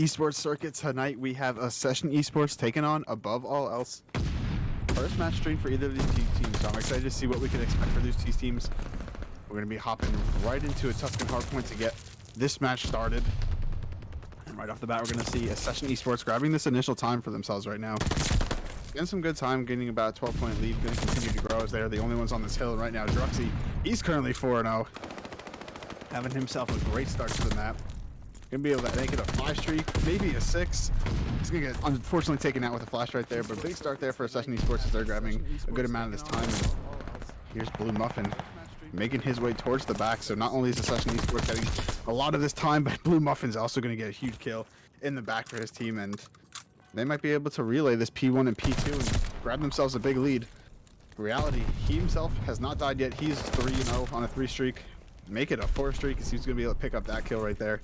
esports circuit tonight, we have Accession Esports taking on Above All Else. First match stream for either of these two teams, so I'm excited to see what we can expect for these two teams. We're going to be hopping right into a Tuscan hardpoint to get this match started. And right off the bat, we're going to see Accession Esports grabbing this initial time for themselves right now. Getting some good time, getting about a 12-point lead, going to continue to grow as they're the only ones on this hill right now. Druxy, he's currently 4-0, having himself a great start to the map. Gonna be able to make it a 5 streak, maybe a 6. He's gonna get unfortunately taken out with a flash right there, but big start there for Accession Esports as they're grabbing a good amount of this time. And here's Blue Muffin making his way towards the back, so not only is Accession Esports getting a lot of this time, but Blue Muffin's also gonna get a huge kill in the back for his team, and they might be able to relay this P1 and P2 and grab themselves a big lead. Reality, he himself has not died yet. He's 3-0 on a 3 streak. Make it a 4 streak, because he's gonna be able to pick up that kill right there.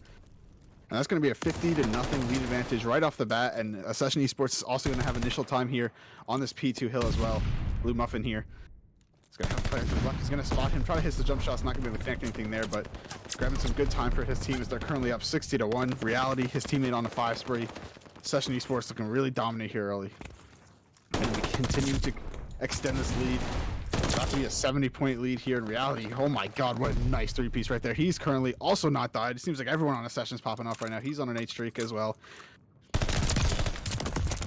And that's going to be a 50-0 lead advantage right off the bat, and Accession Esports is also going to have initial time here on this P2 hill as well. Blue Muffin here. He's going to have a player to the left. He's going to spot him, try to hit the jump shot. It's not going to be able to connect anything there, but it's grabbing some good time for his team as they're currently up 60-1. Reality, his teammate on a 5 spree. Accession Esports looking really dominant here early. And we continue to extend this lead. It's about to be a 70-point lead here in Reality. Oh my god, what a nice 3-piece right there. He's currently also not died. It seems like everyone on Accession's popping off right now. He's on an 8 streak as well.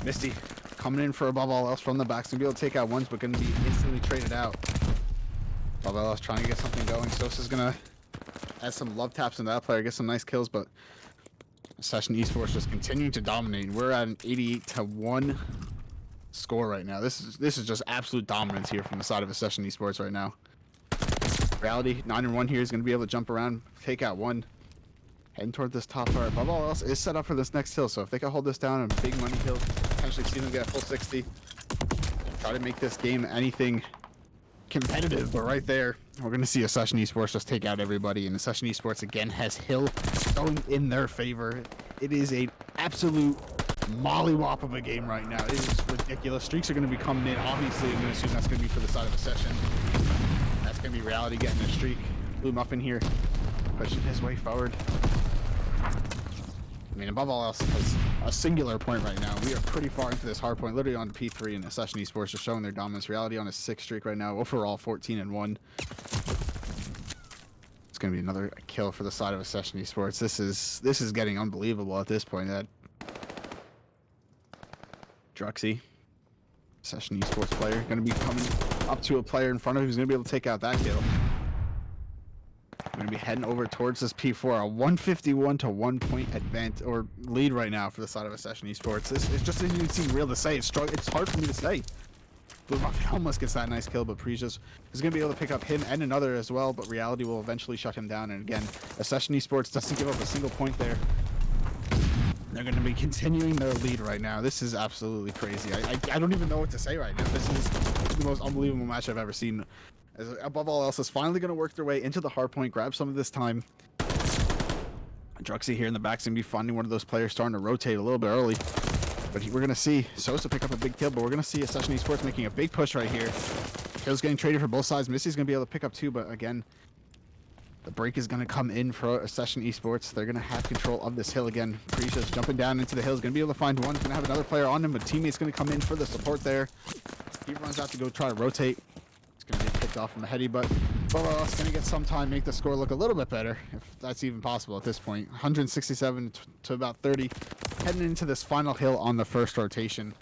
Misty coming in for Above All Else from the back. He's gonna be able to take out ones, but gonna be instantly traded out. Above All Else trying to get something going. Sosa's gonna add some love taps into that player, get some nice kills, but Accession Esports just continuing to dominate. We're at an 88-1 score right now. This is just absolute dominance here from the side of Accession Esports right now. Reality 9-1 here is going to be able to jump around, take out one, heading toward this top tower. Above All Else is set up for this next hill, so if they can hold this down, a big money hill, potentially see them get a full 60, try to make this game anything competitive. But right there, we're going to see Accession Esports just take out everybody, and Accession Esports again has hill going in their favor. It is a absolute mollywop of a game right now. It is ridiculous. Streaks are going to be coming in. Obviously, I'm going to assume that's going to be for the side of Accession. That's going to be Reality getting a streak. Blue Muffin here, pushing his way forward. I mean, Above All Else has a singular point right now. We are pretty far into this hard point, literally on P3, and Accession Esports just showing their dominance. Reality on a 6 streak right now. Overall, 14-1. It's going to be another kill for the side of Accession Esports. This is getting unbelievable at this point. That Druxy, Accession Esports player, going to be coming up to a player in front of him who's going to be able to take out that kill. We're going to be heading over towards this P4, a 151-1 point advance or lead right now for the side of Accession Esports. This it just doesn't even seem real to say. It's hard for me to say. Blue Muffin almost gets that nice kill, but Precious is going to be able to pick up him and another as well, but Reality will eventually shut him down. And again, Accession Esports doesn't give up a single point there. They're going to be continuing their lead right now. This is absolutely crazy. I don't even know what to say right now. This is the most unbelievable match I've ever seen. As Above All Else is finally going to work their way into the hard point, grab some of this time. Druxy here in the back is going to be finding one of those players starting to rotate a little bit early. But we're going to see Sosa pick up a big kill, but we're going to see Accession Esports making a big push right here. Kills getting traded for both sides. Missy's going to be able to pick up 2, but again, the break is going to come in for Accession Esports. They're going to have control of this hill again. Precious jumping down into the hill. Is going to be able to find one. He's going to have another player on him, but teammate's going to come in for the support there. He runs out to go try to rotate. It's going to get picked off from the heady, but Above All Else going to get some time, make the score look a little bit better, if that's even possible at this point. 167 to about 30. Heading into this final hill on the first rotation.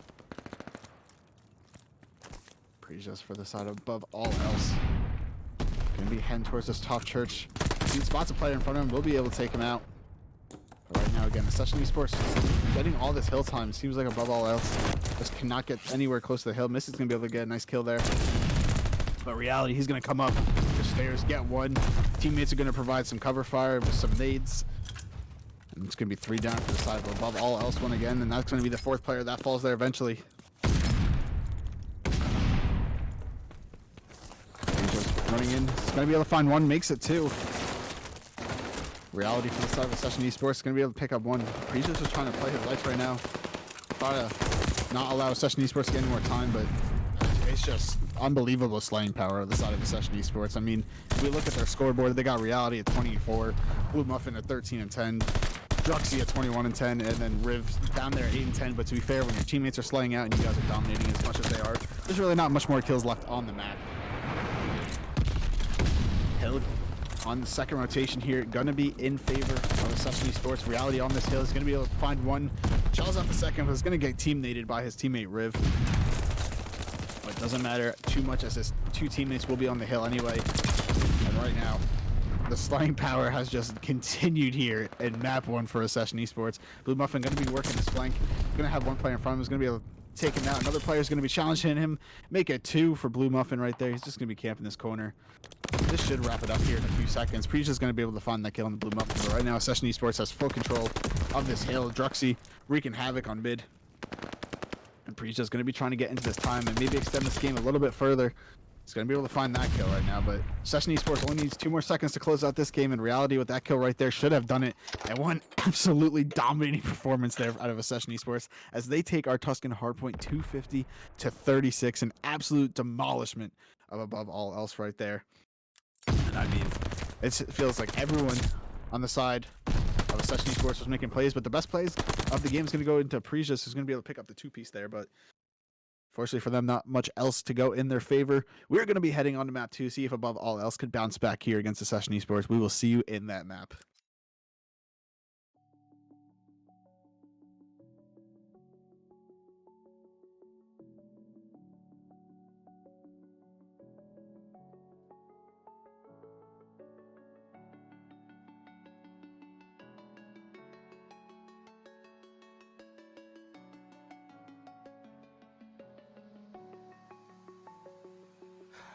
Precious for the side of Above All Else. Gonna be heading towards this top church. If he spots a player in front of him, we'll be able to take him out. But right now, again, Accession Esports getting all this hill time. Seems like Above All Else just cannot get anywhere close to the hill. Missy's gonna be able to get a nice kill there. But Reality, he's gonna come up the stairs, get one. Teammates are gonna provide some cover fire with some nades. And it's gonna be 3 down for the side of Above All Else one again, and that's gonna be the 4th player that falls there eventually. Running in, he's gonna be able to find one, makes it 2. Reality for the side of Accession Esports, gonna be able to pick up 1. Precious is trying to play his life right now. Try to not allow Accession Esports to get any more time, but it's just unbelievable slaying power on the side of Accession Esports. I mean, if we look at their scoreboard, they got Reality at 24, Blue Muffin at 13-10. Druxy at 21-10, and then Riv down there 8-10. But to be fair, when your teammates are slaying out and you guys are dominating as much as they are, there's really not much more kills left on the map. Hill on the second rotation here, gonna be in favor of Accession Esports. Reality on this hill is gonna be able to find one. Shells out the second, but is gonna get team-nated by his teammate Riv. But it doesn't matter too much as his two teammates will be on the hill anyway. And right now, the slaying power has just continued here in map 1 for Accession Esports. Blue Muffin gonna be working his flank. Gonna have one player in front of him. He's gonna be able to take him out. Another player is gonna be challenging him. Make it 2 for Blue Muffin right there. He's just gonna be camping this corner. This should wrap it up here in a few seconds. Preach is going to be able to find that kill on the Blue Muffin. But right now, Accession Esports has full control of this hill. Druxy wreaking havoc on mid. And Preach is going to be trying to get into this time and maybe extend this game a little bit further. He's going to be able to find that kill right now. But Accession Esports only needs 2 more seconds to close out this game. In reality, with that kill right there, should have done it. And one absolutely dominating performance there out of Accession Esports as they take our Tuscan hardpoint 250 to 36. An absolute demolishment of above all else right there. And I mean, it feels like everyone on the side of Accession Esports was making plays, but the best plays of the game is going to go into Precious, who's going to be able to pick up the 2-piece there. But fortunately for them, not much else to go in their favor. We're going to be heading on to map 2, see if above all else could bounce back here against Accession Esports. We will see you in that map.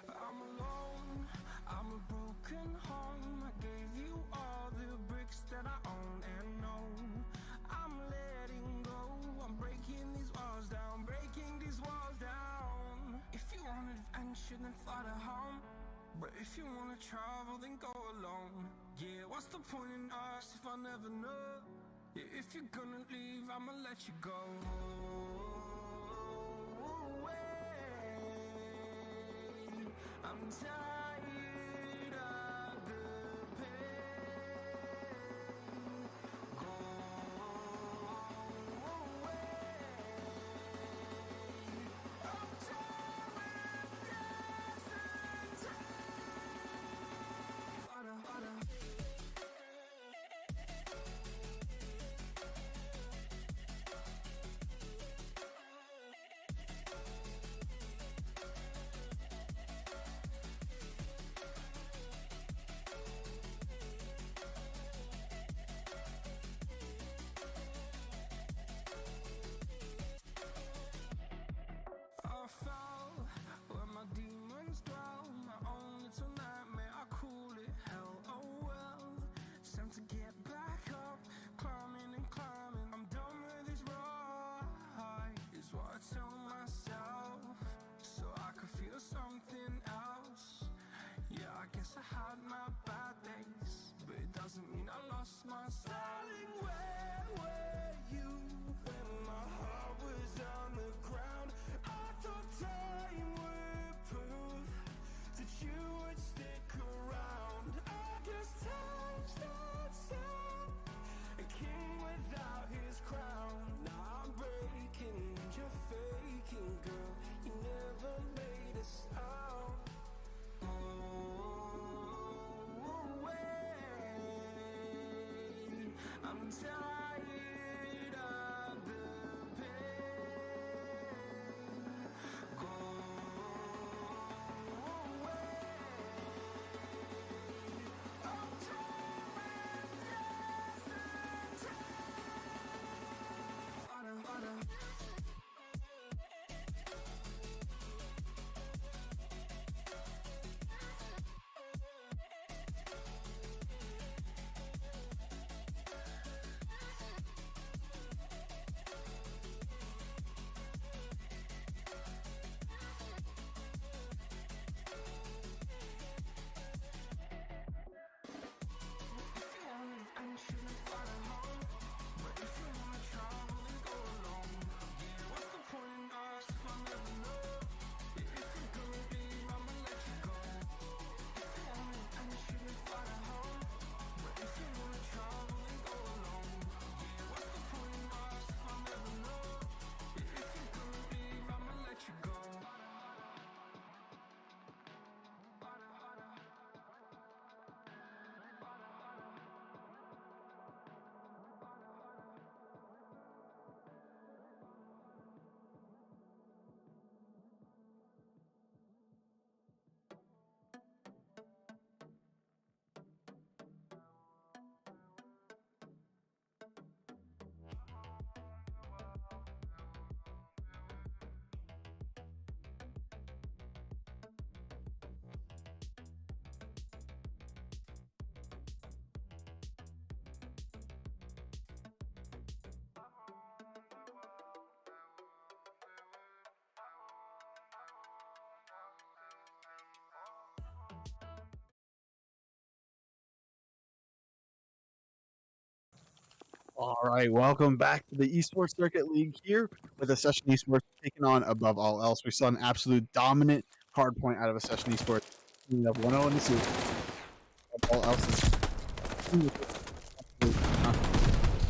I'm alone, I'm a broken home. I gave you all the bricks that I own and know. I'm letting go, I'm breaking these walls down, breaking these walls down. If you want adventure, then fly to home. But if you wanna travel, then go alone. Yeah, what's the point in us if I never know? Yeah, if you're gonna leave, I'ma let you go. I'm tired of the pain. Go away. I'm tired of dancing. I fell where my demons dwell. My own little nightmare, I call it hell. Oh well, it's time to get back up. Climbing and climbing, I'm done with this ride, is what I tell myself, so I could feel something else. Yeah, I guess I had my bad days, but it doesn't mean I lost my darling. Where were you when my heart was on the ground? I thought time would prove that you would stick around. I guess time stands still, a king without his crown. Now I'm breaking, you're faking, girl. You never made a sound. I'm tired of the pain. Go away. I'm tired of dancing. All right, welcome back to the Esports Circuit League here with Accession Esports taking on above all else. We saw an absolute dominant hard point out of Accession Esports. We have 1-0 in the series. Above all else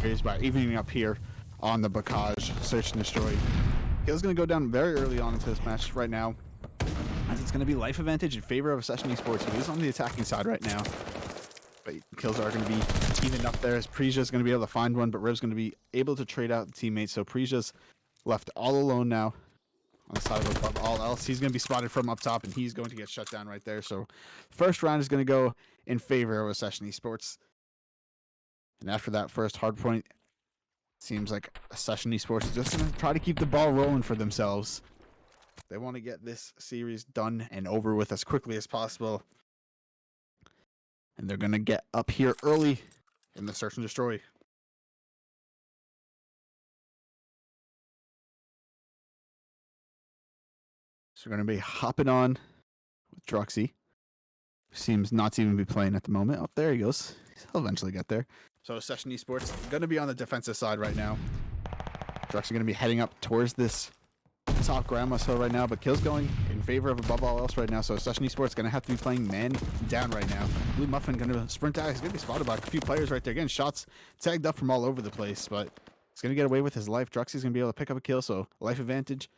is by evening up here on the Bacage Search and Destroy. Kill's going to go down very early on into this match right now, as it's going to be life advantage in favor of Accession Esports, who is on the attacking side right now. But kills are going to be even up there, as Prija's going to be able to find one, but Riv's going to be able to trade out the teammates. So Prija's left all alone now on the side of above all else. He's going to be spotted from up top, and he's going to get shut down right there. So first round is going to go in favor of Accession Esports. And after that first hard point, seems like Accession Esports is just going to try to keep the ball rolling for themselves. They want to get this series done and over with as quickly as possible. And they're going to get up here early in the search and destroy. So we're going to be hopping on with Druxy. Seems not to even be playing at the moment. Oh, there he goes. He'll eventually get there. So Accession Esports going to be on the defensive side right now. Druxy going to be heading up towards this top grandma hill right now, but Kill's going in favor of above all else right now. So Accession Esports going to have to be playing man down right now. Blue Muffin going to sprint out. He's going to be spotted by a few players right there. Getting shots tagged up from all over the place, but he's going to get away with his life. Druxy's going to be able to pick up a kill, so life advantage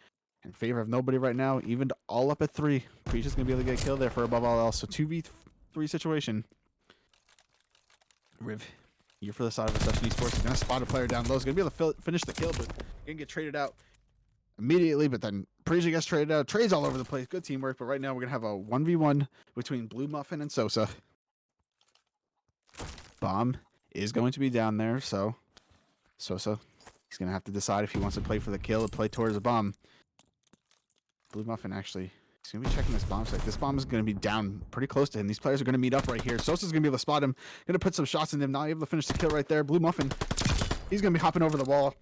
in favor of nobody right now. Even all up at 3. Preach's going to be able to get a kill there for above all else. So 2v3 situation. Riv, you're for the side of Accession Esports. He's going to spot a player down low. He's going to be able to finish the kill, but going to get traded out immediately, but then Preja gets traded out. Trades all over the place. Good teamwork, but right now we're going to have a 1v1 between Blue Muffin and Sosa. Bomb is going to be down there, so Sosa, he's going to have to decide if he wants to play for the kill or play towards the bomb. Blue Muffin actually, he's going to be checking this bomb site. This bomb is going to be down pretty close to him. These players are going to meet up right here. Sosa's going to be able to spot him. Going to put some shots in him. Not able to finish the kill right there. Blue Muffin, he's going to be hopping over the wall.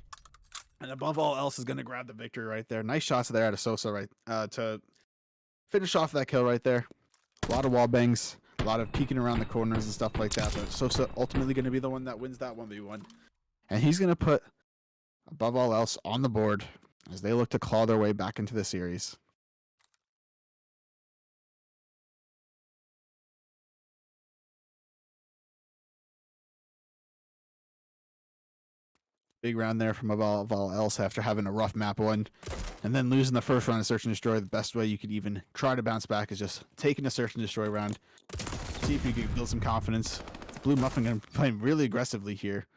And above all else is going to grab the victory right there. Nice shots there out of Sosa right to finish off that kill right there. A lot of wall bangs, a lot of peeking around the corners and stuff like that. But Sosa ultimately going to be the one that wins that 1v1. And he's going to put above all else on the board as they look to claw their way back into the series. Big round there from above all else after having a rough map one and then losing the first round of Search and Destroy. The best way you could even try to bounce back is just taking a Search and Destroy round. See if you can build some confidence. Blue Muffin going to be playing really aggressively here.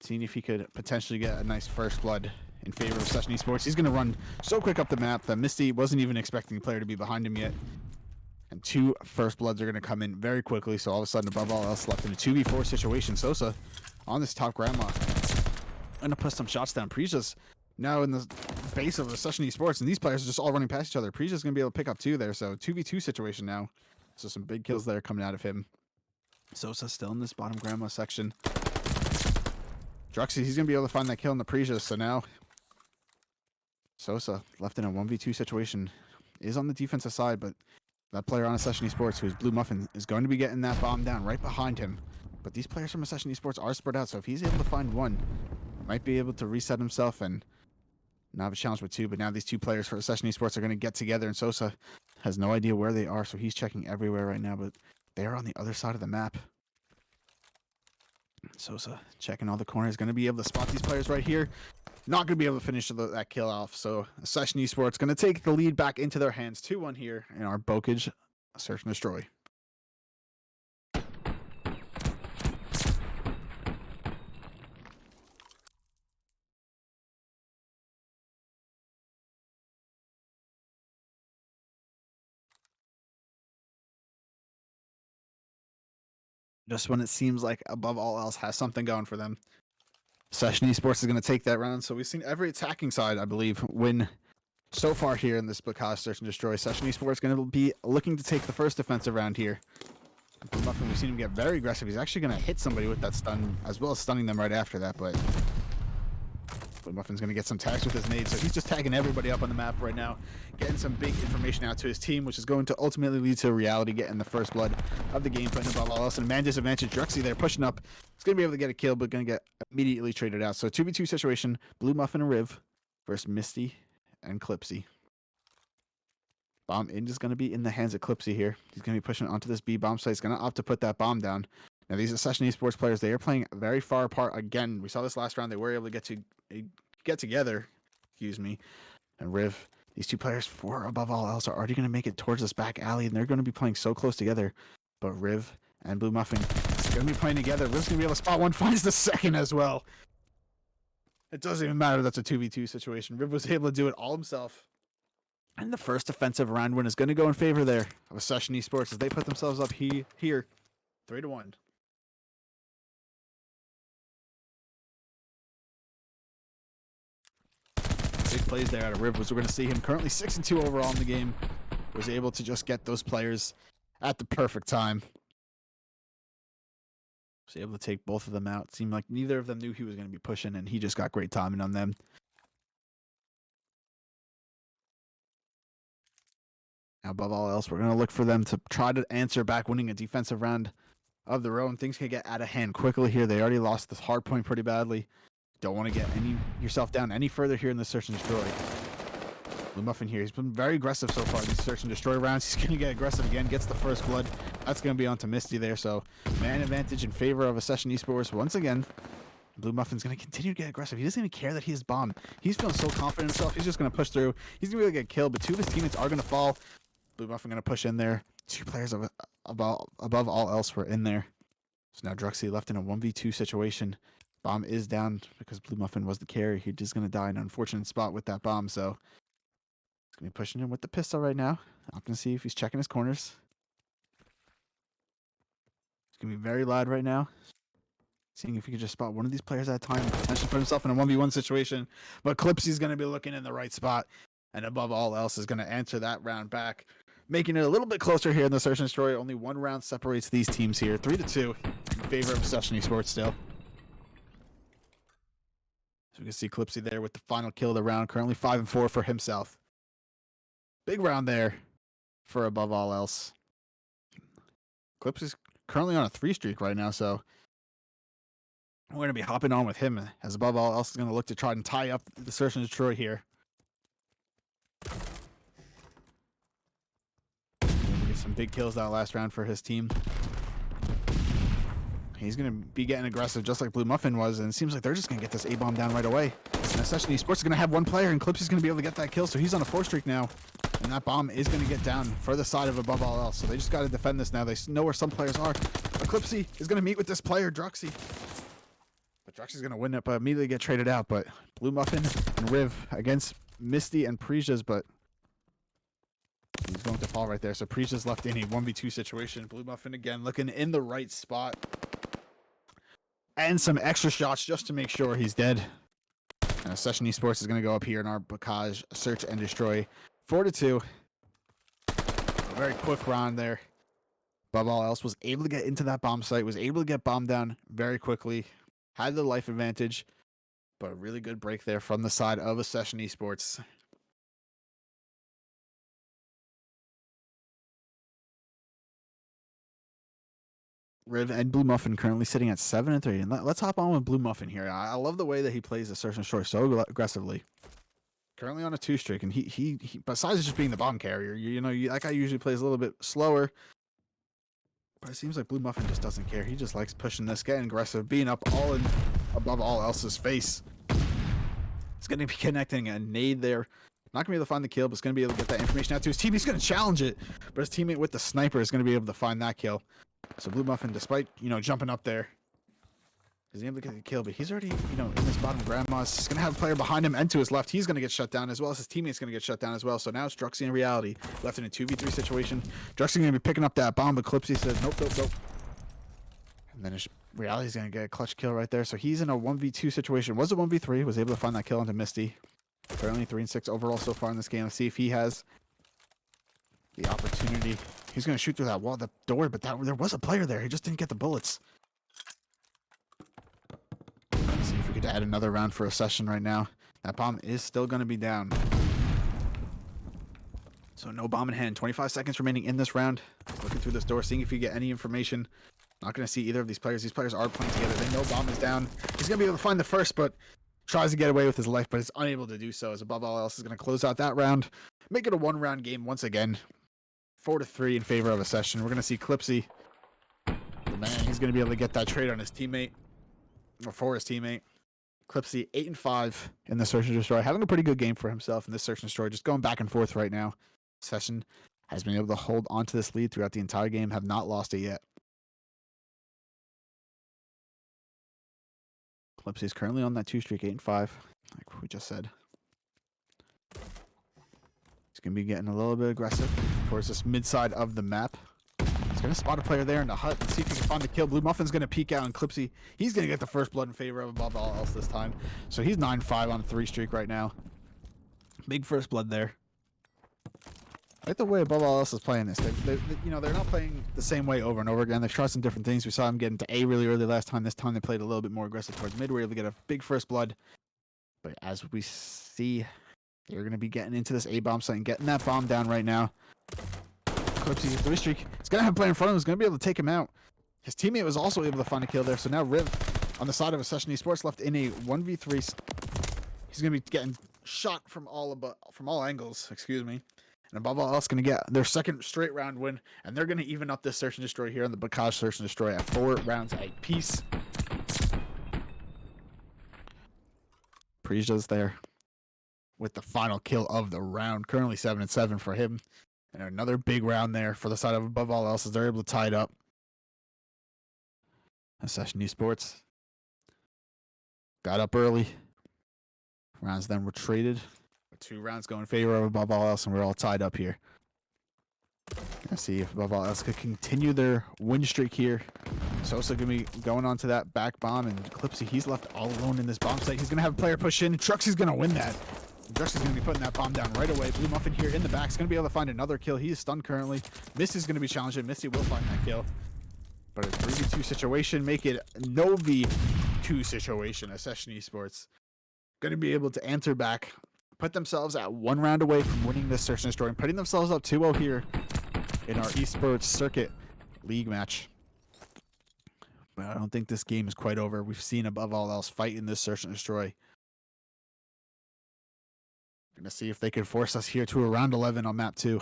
Seeing if he could potentially get a nice first blood in favor of Accession Esports. He's going to run so quick up the map that Misty wasn't even expecting the player to be behind him yet. And 2 first bloods are going to come in very quickly. So all of a sudden, above all else, left in a 2v4 situation. Sosa on this top grandma. I'm going to put some shots down. Prija's now in the base of Accession Esports, and these players are just all running past each other. Prija's going to be able to pick up 2 there, so 2v2 situation now. So some big kills there coming out of him. Sosa still in this bottom grandma section. Druxy, he's going to be able to find that kill in the Prija, so now Sosa left in a 1v2 situation. Is on the defensive side, but that player on Accession Esports, who's Blue Muffin, is going to be getting that bomb down right behind him. But these players from Accession Esports are spread out, so if he's able to find one, might be able to reset himself and not have a challenge with 2. But now these 2 players for Accession Esports are going to get together, and Sosa has no idea where they are, so he's checking everywhere right now, but they're on the other side of the map. Sosa checking all the corners, going to be able to spot these players right here. Not going to be able to finish that kill off, so Accession Esports going to take the lead back into their hands. 2-1 here in our Bocage Search and Destroy. Just when it seems like above all else has something going for them, Accession Esports is going to take that round. So we've seen every attacking side, I believe, win so far here in this Bacage Search and Destroy. Accession Esports going to be looking to take the first defensive round here. Blue Muffin, we've seen him get very aggressive. He's actually going to hit somebody with that stun, as well as stunning them right after that. But Blue Muffin's going to get some tags with his nade, so he's just tagging everybody up on the map right now, getting some big information out to his team, which is going to ultimately lead to reality getting the first blood of the game, putting above all else. And man disadvantage, Druxy there pushing up. He's going to be able to get a kill, but going to get immediately traded out. So 2v2 situation, Blue Muffin and Riv versus Misty and Clipsy. Bomb in is going to be in the hands of Clipsy here. He's going to be pushing onto this B bomb site. He's going to opt to put that bomb down. Now, these Accession Esports players, they are playing very far apart. Again, we saw this last round. They were able to get together, excuse me. And Riv, these two players, for above all else, are already going to make it towards this back alley, and they're going to be playing so close together. But Riv and Blue Muffin are going to be playing together. Riv's going to be able to spot one, finds the second as well. It doesn't even matter. That's a 2v2 situation. Riv was able to do it all himself. And the first offensive round win is going to go in favor there of Accession Esports as they put themselves up here 3-1. Big plays there out of Riv. We're going to see him currently 6-2 overall in the game. Was able to just get those players at the perfect time. Was able to take both of them out. Seemed like neither of them knew he was going to be pushing, and he just got great timing on them. Now, above all else, we're going to look for them to try to answer back, winning a defensive round of their own. Things can get out of hand quickly here. They already lost this hard point pretty badly. Don't want to get yourself down any further here in the search and destroy. Blue Muffin here, he's been very aggressive so far in these search and destroy rounds. He's going to get aggressive again, gets the first blood. That's going to be onto Misty there. So, man advantage in favor of Accession Esports once again. Blue Muffin's going to continue to get aggressive. He doesn't even care that he's bombed. He's feeling so confident in himself. He's just going to push through. He's going to be able to get killed, but two of his teammates are going to fall. Blue Muffin going to push in there. Two players above all else were in there. So now Druxy left in a 1v2 situation. Bomb is down because Blue Muffin was the carry. He's just going to die in an unfortunate spot with that bomb. So he's going to be pushing in with the pistol right now. I'm going to see if he's checking his corners. It's going to be very loud right now. Seeing if he can just spot one of these players at a time. Potentially put himself in a 1v1 situation. But Clipsy's going to be looking in the right spot. And above all else is going to answer that round back. Making it a little bit closer here in the search and destroy. Only one round separates these teams here. 3-2 in favor of Accession Esports still. So we can see Clipsy there with the final kill of the round. Currently 5-4 for himself. Big round there for above all else. Clipsy's currently on a 3 streak right now, so we're going to be hopping on with him as above all else is going to look to try and tie up the search and destroy here. Get some big kills that last round for his team. He's going to be getting aggressive just like Blue Muffin was, and it seems like they're just going to get this A-bomb down right away. And Accession Esports is going to have one player, and Clipsy's going to be able to get that kill, so he's on a 4 streak now. And that bomb is going to get down for the side of above all else, so they just got to defend this now. They know where some players are. But Clipsy is going to meet with this player, Druxy. But Druxy's going to win it, but immediately get traded out. But Blue Muffin and Riv against Misty and Preja's, but he's going to fall right there. So Preja's left in a 1v2 situation. Blue Muffin again looking in the right spot. And some extra shots just to make sure he's dead. And Accession Esports is going to go up here in our Bocage search and destroy 4-2. A very quick round there. Above all else, was able to get into that bomb site, was able to get bombed down very quickly, had the life advantage, but a really good break there from the side of Accession Esports. Riv and Blue Muffin currently sitting at 7-3. And let's hop on with Blue Muffin here. I love the way that he plays the search and destroy so aggressively. Currently on a 2 streak, and he besides just being the bomb carrier, that guy usually plays a little bit slower. But it seems like Blue Muffin just doesn't care. He just likes pushing this, getting aggressive, being up all in above all else's face. It's going to be connecting a nade there. Not going to be able to find the kill, but it's going to be able to get that information out to his team. He's going to challenge it, but his teammate with the sniper is going to be able to find that kill. So Blue Muffin, despite, jumping up there, is able to get the kill, but he's already, in this bottom grandma's. He's going to have a player behind him and to his left. He's going to get shut down as well as his teammate's going to get shut down as well. So now it's Druxy in reality, left in a 2v3 situation. Druxy going to be picking up that bomb, but Clipsy says, nope. And then reality's going to get a clutch kill right there. So he's in a 1v2 situation. Was a 1v3, was able to find that kill onto Misty. Currently 3-6 overall so far in this game. Let's see if he has the opportunity. He's going to shoot through that wall, the door, but there was a player there. He just didn't get the bullets. Let's see if we can to add another round for Accession right now. That bomb is still going to be down. So no bomb in hand. 25 seconds remaining in this round. Looking through this door, seeing if you get any information. Not going to see either of these players. These players are playing together. They know bomb is down. He's going to be able to find the first, but tries to get away with his life, but is unable to do so. As above all else is going to close out that round. Make it a one-round game once again. 4-3 in favor of Accession. We're going to see Clipsy. The man, he's going to be able to get that trade on his teammate. Or for his teammate. Clipsy 8-5 in the Search and Destroy. Having a pretty good game for himself in this Search and Destroy. Just going back and forth right now. Accession has been able to hold onto this lead throughout the entire game. Have not lost it yet. Clipsy is currently on that 2 streak, 8-5, like we just said. He's going to be getting a little bit aggressive towards this mid side of the map. He's going to spot a player there in the hut and see if he can find the kill. Blue Muffin's going to peek out, and Clipsy, he's going to get the first blood in favor of above all else this time. So he's 9-5 on a 3 streak right now. Big first blood there. I like the way above all else is playing this. They're not playing the same way over and over again. They've tried some different things. We saw them get into A really early last time. This time they played a little bit more aggressive towards mid. We were able to get a big first blood. But as we see, they're going to be getting into this A bomb site and getting that bomb down right now. Clipsy, 3 streak. He's going to have a player in front of him. He's going to be able to take him out. His teammate was also able to find a kill there. So now Riv on the side of Accession Esports left in a 1v3. He's going to be getting shot from all angles. Excuse me. And above all else, going to get their second straight round win. And they're going to even up this Search and Destroy here on the Bacage Search and Destroy at 4 rounds apiece. Prija's there with the final kill of the round. Currently 7-7 for him. And another big round there for the side of above all else as they're able to tie it up. Accession Esports got up early. Rounds then were traded. 2 rounds go in favor of above all else, and we're all tied up here. Let's see if above all else could continue their win streak here. Sosa gonna be going on to that back bomb, and Clipsy, he's left all alone in this bomb site. He's gonna have a player push in. Truxy's gonna win that. Truxy's gonna be putting that bomb down right away. Blue Muffin here in the back is gonna be able to find another kill. He is stunned currently. Missy's gonna be challenging. Missy will find that kill. But a 3v2 situation, make it no v2 situation. Accession Esports gonna be able to answer back. Put themselves at 1 round away from winning this Search and Destroy and putting themselves up 2-0 here in our Esports Circuit League match. But I don't think this game is quite over. We've seen above all else fight in this Search and Destroy. We're going to see if they can force us here to a round 11 on map 2.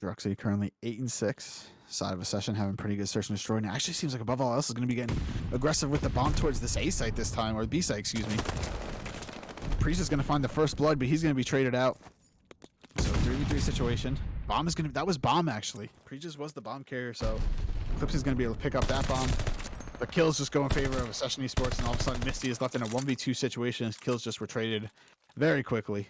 Druxy currently 8-6. Side of Accession having pretty good Search and Destroy. And it actually seems like above all else is going to be getting aggressive with the bomb towards this A site this time, or B site, excuse me. Priest is going to find the first blood, but he's going to be traded out. So 3v3 situation. Bomb is going to, that was bomb actually. Priest was the bomb carrier, so Clips is going to be able to pick up that bomb. The kills just go in favor of Accession Esports, and all of a sudden Misty is left in a 1v2 situation. His kills just were traded very quickly.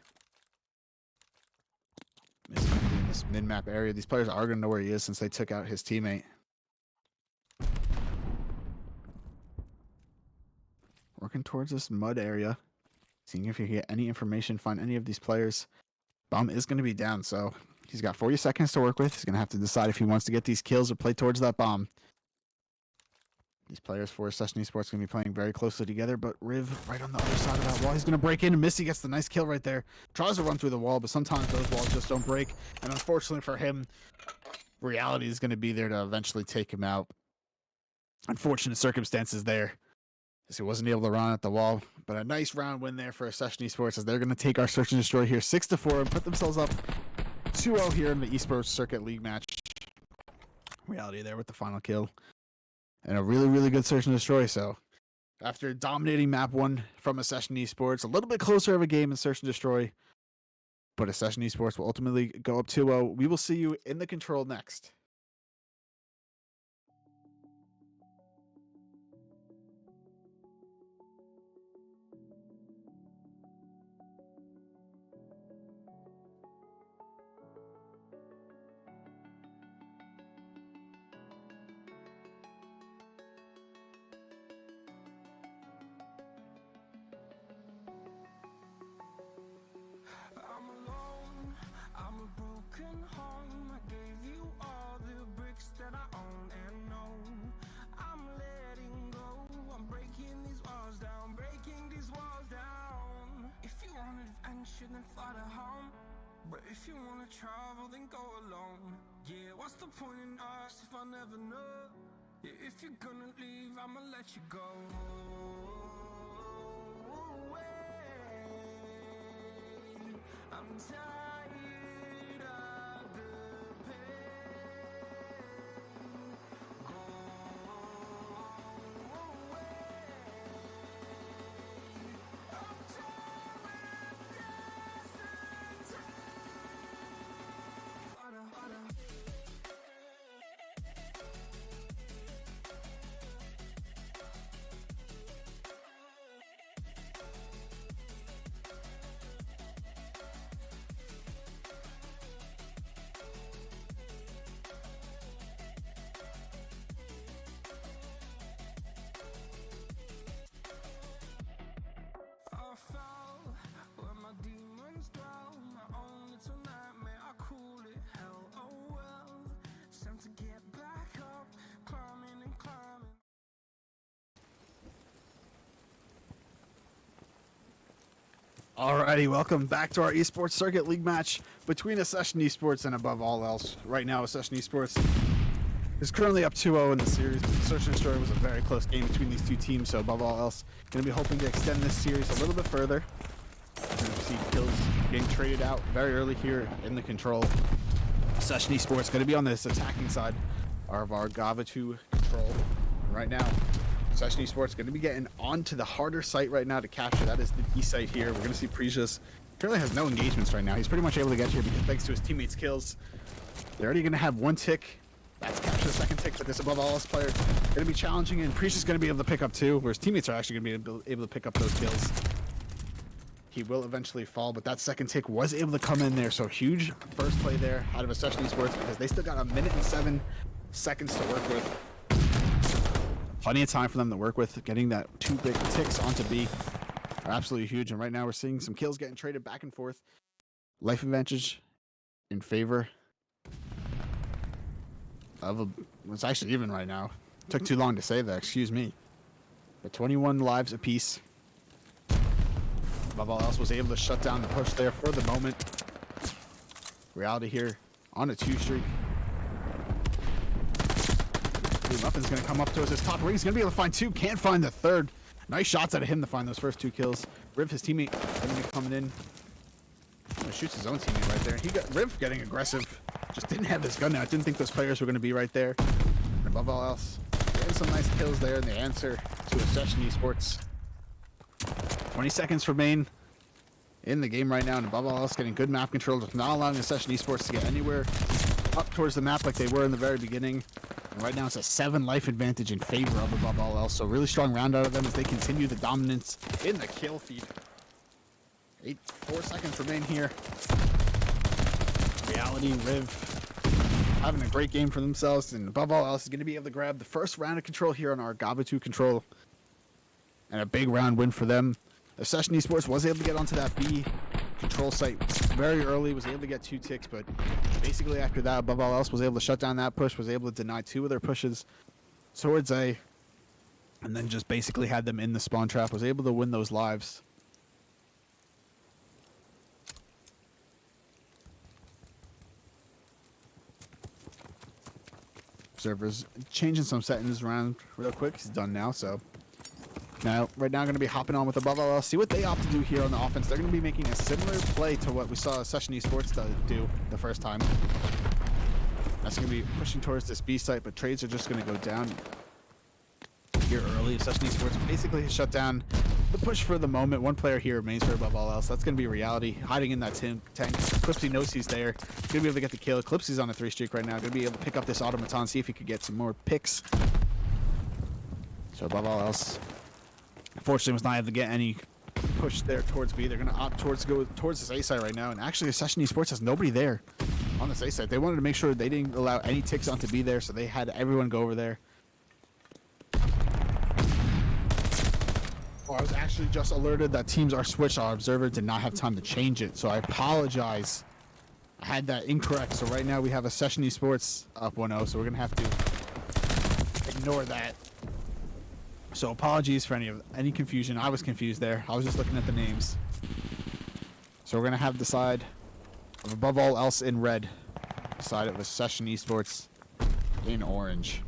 Misty in this mid-map area. These players are going to know where he is since they took out his teammate. Working towards this mud area. Seeing if you can get any information, find any of these players. Bomb is going to be down, so he's got 40 seconds to work with. He's going to have to decide if he wants to get these kills or play towards that bomb. These players for Accession Esports are going to be playing very closely together, but Riv right on the other side of that wall. He's going to break in, and Missy gets the nice kill right there. Tries to run through the wall, but sometimes those walls just don't break. And unfortunately for him, reality is going to be there to eventually take him out. Unfortunate circumstances there, as he wasn't able to run at the wall. But a nice round win there for Accession Esports, as they're going to take our Search and Destroy here 6-4 and put themselves up 2-0 here in the Esports Circuit League match. Reality there with the final kill. And a really, really good Search and Destroy. So after dominating map 1 from Accession Esports, a little bit closer of a game in Search and Destroy, but Accession Esports will ultimately go up 2-0. We will see you in the control next. I'm alone, I'm a broken home. I gave you shit and fly to home. But if you wanna travel, then go alone. Yeah, what's the point in us if I never know? Yeah, if you're gonna leave, I'ma let you go. I'm tired of the pain. Go away. I'm tired of yesterday. I fell where my demons dwell, my own little nightmare, I call it hell. Oh well, it's time to get back up, climbing and climbing. Alrighty, welcome back to our Esports Circuit League match between Accession Esports and Above All Else. Right now, Accession Esports is currently up 2-0 in the series. But Search and Destroy was a very close game between these two teams, so Above All Else going to be hoping to extend this series a little bit further. We're going to see kills getting traded out very early here in the control. Accession Esports going to be on this attacking side of our Gava 2 control. Right now, Accession Esports going to be getting onto the harder site right now to capture. That is the B site here. We're going to see Precious currently has no engagements right now. He's pretty much able to get here because thanks to his teammates' kills. They're already going to have one tick. That's capture the second tick, but this Above All Else player going to be challenging, and Precious is going to be able to pick up two, whereas teammates are actually going to be able to pick up those kills. He will eventually fall, but that second tick was able to come in there, so huge first play there out of Accession Esports because they still got 1 minute and 7 seconds to work with. Plenty of time for them to work with. Getting that 2 big ticks onto B are absolutely huge, and right now we're seeing some kills getting traded back and forth. Life advantage in favor of it's actually even right now. Took too long to say that, excuse me. But 21 lives apiece. Above All Else was able to shut down the push there for the moment. Reality here on a 2 streak. Muffin's going to come up to us. His top ring. He's going to be able to find 2. Can't find the 3rd. Nice shots out of him to find those first 2 kills. Riv, his teammate, going to be coming in. Shoots his own teammate right there. He got Riv getting aggressive. Just didn't have his gun out. Didn't think those players were going to be right there. And Above All Else, getting some nice kills there in the answer to Accession Esports. 20 seconds remain in the game right now, and Above All Else getting good map control, just not allowing Accession Esports to get anywhere up towards the map like they were in the very beginning. And right now it's a 7 life advantage in favor of Above All Else, so really strong round out of them as they continue the dominance in the kill feed. 4 seconds remain here. Reality, Riv, having a great game for themselves, and Above All Else is going to be able to grab the first round of control here on our Gava 2 control. And a big round win for them. Accession Esports was able to get onto that B control site very early, was able to get 2 ticks, but basically after that, Above All Else was able to shut down that push, was able to deny 2 of their pushes towards A, and then just basically had them in the spawn trap, was able to win those lives. Servers changing some settings around real quick. He's done now, so now right now going to be hopping on with Above All Else. See what they opt to do here on the offense. They're going to be making a similar play to what we saw Accession Esports do the first time. That's going to be pushing towards this B site, but trades are just going to go down here early. Accession Esports basically shut down the push for the moment. One player here remains for Above All Else. That's going to be Reality, hiding in that tank. Clipsy knows he's there. Going to be able to get the kill. Clipsy's on a 3 streak right now. Going to be able to pick up this automaton, see if he could get some more picks. So Above All Else, unfortunately, was not able to get any push there towards B. They're going to opt towards go towards this A site right now. And actually, Accession Esports has nobody there on this A site. They wanted to make sure they didn't allow any ticks onto B there, so they had everyone go over there. I was actually just alerted that teams are switched. Our observer did not have time to change it, so I apologize. I had that incorrect. So right now we have Accession Esports up 1-0, so we're going to have to ignore that. So apologies for any confusion. I was confused there. I was just looking at the names. So we're going to have the side of above all else in red. The side of Accession Esports in orange.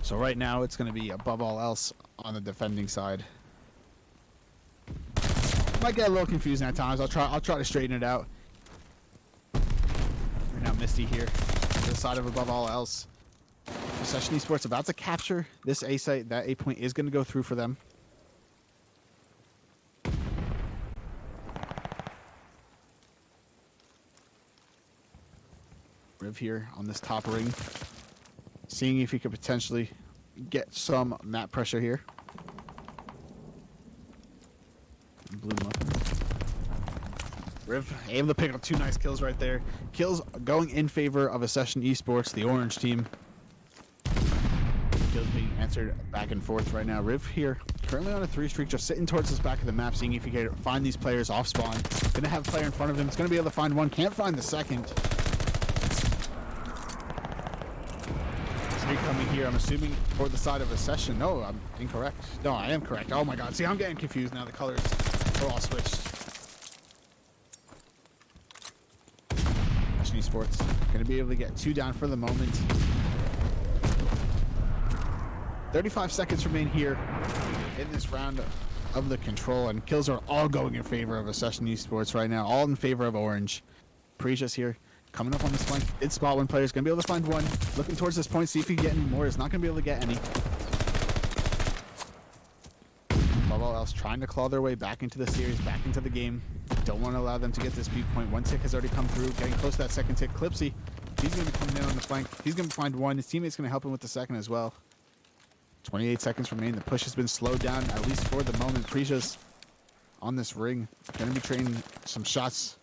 So right now it's going to be above all else on the defending side. Might get a little confusing at times. I'll try to straighten it out. Right now Misty here. To the side of above all else. Accession Esports about to capture this A site. That A point is going to go through for them. Riv here on this top ring. Seeing if he could potentially get some map pressure here. Blue muffin. Riv able to pick up 2 nice kills right there. Kills going in favor of Accession Esports, the orange team. Kills being answered back and forth right now. Riv here, currently on a 3 streak, just sitting towards this back of the map, seeing if he can find these players off spawn. Gonna have a player in front of him. He's gonna be able to find one. Can't find the second. Streak coming here. I'm assuming for the side of Accession. No, I'm incorrect. No, I am correct. Oh my god. See, I'm getting confused now. The colors are all switched. Accession Esports gonna be able to get 2 down for the moment. 35 seconds remain here in this round of the control, and kills are all going in favor of Accession Esports right now. All in favor of orange. Precious here coming up on this flank. Did spot one player. Is going to be able to find one. Looking towards this point, see if he can get any more. Is not going to be able to get any. Above all else, trying to claw their way back into the series, back into the game. Don't want to allow them to get this peak point. 1 tick has already come through. Getting close to that second tick. Clipsy, he's going to be coming in on the flank. He's going to find one. His teammate's going to help him with the second as well. 28 seconds remain. The push has been slowed down, at least for the moment. Precious on this ring. Going to be trading some shots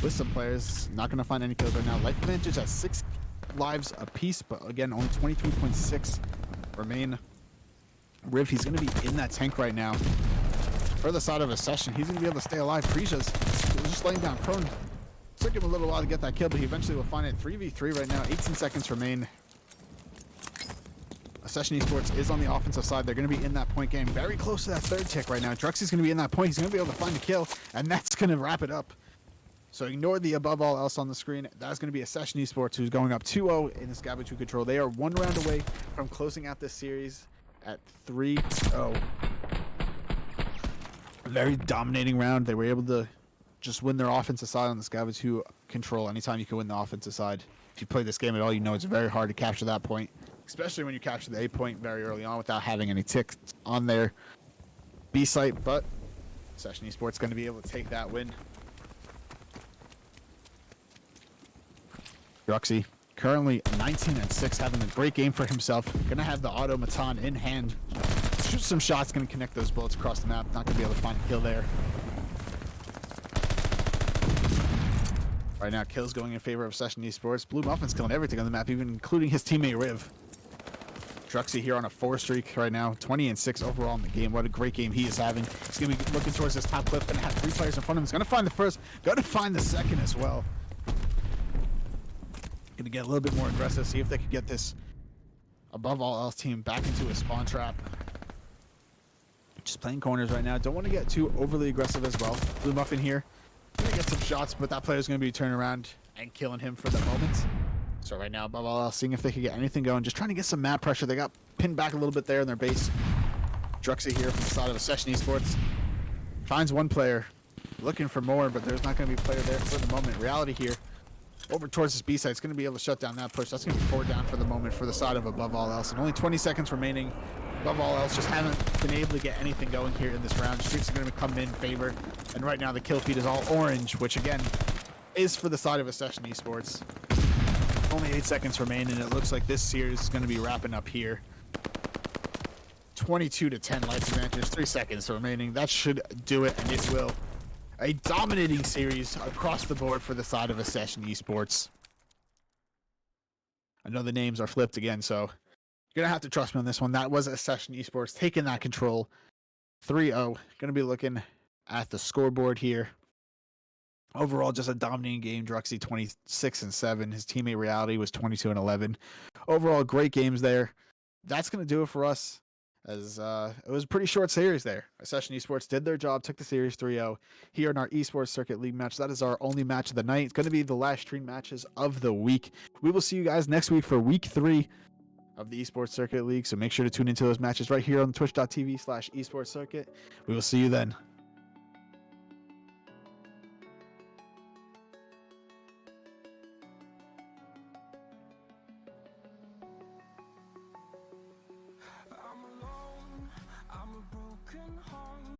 with some players. Not going to find any kills right now. Life advantage at 6 lives apiece, but again, only 23.6 remain. Riv, he's going to be in that tank right now. For the side of Accession, he's going to be able to stay alive. Precious just laying down prone. Took him a little while to get that kill, but he eventually will find it. 3v3 right now. 18 seconds remain. Accession Esports is on the offensive side. They're going to be in that point game. Very close to that 3rd tick right now. Druxy's going to be in that point. He's going to be able to find a kill, and that's going to wrap it up. So ignore the above all else on the screen. That's going to be Accession Esports, who's going up 2-0 in this Gabba 2 control. They are 1 round away from closing out this series at 3-0. A very dominating round. They were able to just win their offensive side on this Gabba 2 control. Anytime you can win the offensive side, if you play this game at all, you know it's very hard to capture that point. Especially when you capture the A point very early on without having any ticks on their B site, but Accession Esports going to be able to take that win. Druxy, currently 19-6, having a great game for himself. Going to have the automaton in hand. Shoot some shots, going to connect those bullets across the map. Not going to be able to find a kill there. Right now, kills going in favor of Accession Esports. Blue Muffin's killing everything on the map, even including his teammate Riv. Druxy here on a 4 streak right now, 20-6 overall in the game. What a great game he is having. He's going to be looking towards this top cliff, going to have 3 players in front of him. He's going to find the first, going to find the second as well. Going to get a little bit more aggressive, see if they could get this above all else team back into a spawn trap. Just playing corners right now. Don't want to get too overly aggressive as well. Blue Muffin here. Going to get some shots, but that player's going to be turning around and killing him for the moment. So right now, above all else, seeing if they could get anything going. Just trying to get some map pressure. They got pinned back a little bit there in their base. Druxy here from the side of Accession Esports. Finds one player. Looking for more, but there's not going to be a player there for the moment. Reality here. Over towards this B side. It's going to be able to shut down that push. That's going to be 4 down for the moment for the side of above all else. And only 20 seconds remaining. Above all else, just haven't been able to get anything going here in this round. Streaks are going to come in favor. And right now, the kill feed is all orange, which again is for the side of Accession Esports. Only 8 seconds remain, and it looks like this series is going to be wrapping up here. 22-10 life advantage, 3 seconds remaining. That should do it, and it will. A dominating series across the board for the side of Accession Esports. I know the names are flipped again, so you're going to have to trust me on this one. That was Accession Esports taking that control. 3-0. Going to be looking at the scoreboard here. Overall, just a dominating game. Druxy 26-7. His teammate Reality was 22-11. Overall, great games there. That's going to do it for us as it was a pretty short series there. Accession Esports did their job, took the series 3-0 here in our Esports Circuit League match. That is our only match of the night. It's going to be the last stream matches of the week. We will see you guys next week for week 3 of the Esports Circuit League, so make sure to tune into those matches right here on twitch.tv/esports circuit. We will see you then. I'm alone, I'm a broken home.